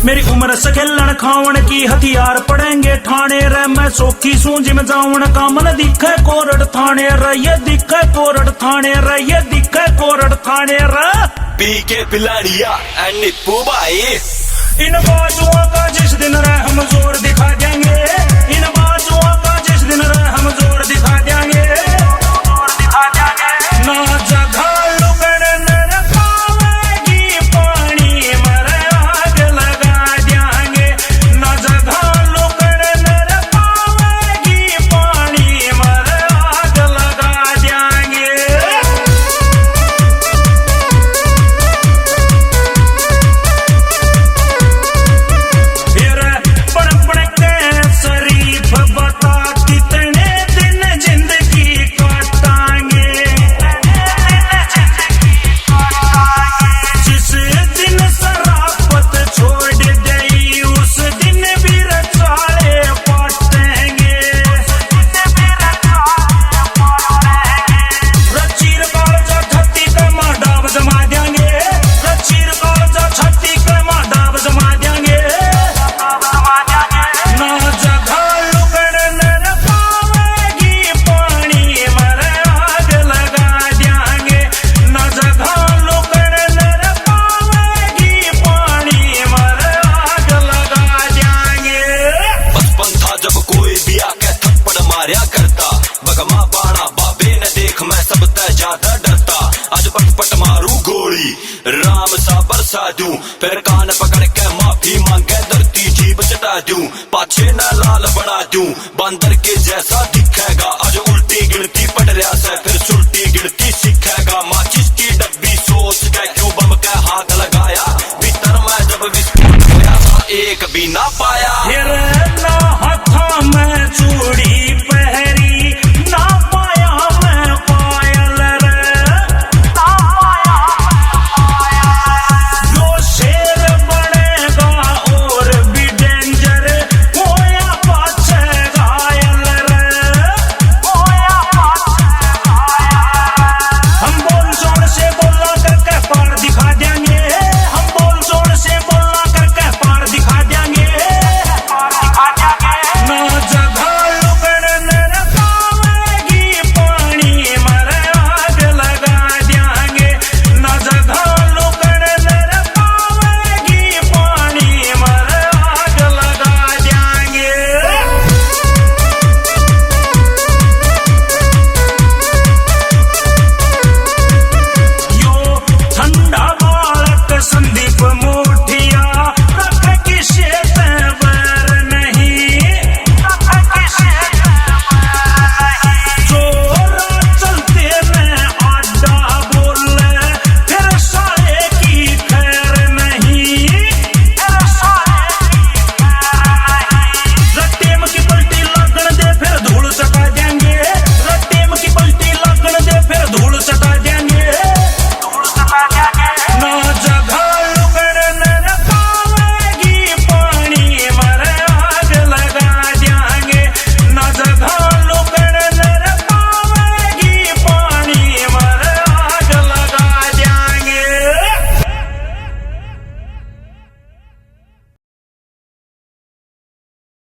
मेरी उम्र से खेलन खावन की हथियार पड़ेंगे ठाणे रे। मैं सोखी सूंझ में जावन का मन दिखे कोरड़ थाने रे। ये दिखे कोरड़ थाने रे, ये दिखे कोरड़ थाने रे। पी के पिलाड़िया एंड निप्पू भाई, इन बाजुओं का जिस दिन रे हम जोर दिखा देंगे। इन बाजुओं का जिस दिन रे हम जोर दिखा देंगे। ना जगह लुकड़ नर पावेगी पानी मरे आग लगा देंगे। ना जगह लुकड़ नर पावेगी पानी मरे आग लगा देंगे। शरीफ बता कितने दिन जिंदगी काटांगे। जिस दिन शराफत छोड़ गई उस दिन भी रचाले पाटेंगे। रचीर कालजा छत्ती का माडाब जमा देंगे। रचीर कालजा छत्ती का माडाब जमा देंगे। ना जगह लुकड़ नर पावेगी पानी मरे आग लगा देंगे। ना जगह लुकड़ नर पावेगी पानी मरे आग लगा देंगे। बचपन था जब कोई भी आके थप्पड़ मारया करता। बगमा बाणा बाबे ने देख मैं सब तय ज्यादा डरता। आज पट मारू गोली राम सा बरसा दूं। फिर कान पकड़ के माफी मांगे धरती जीभ चटा दूं। पाछे न लाल बना दूं बंदर के जैसा दिखेगा। आज उल्टी गिनती पड़ रहा से फिर सुल्टी गिनती सीखेगा। माचिस की डब्बी सोच के क्यों बम के हाथ लगाया। भीतर में जब विस्फोट होया था एक भी ना पाया।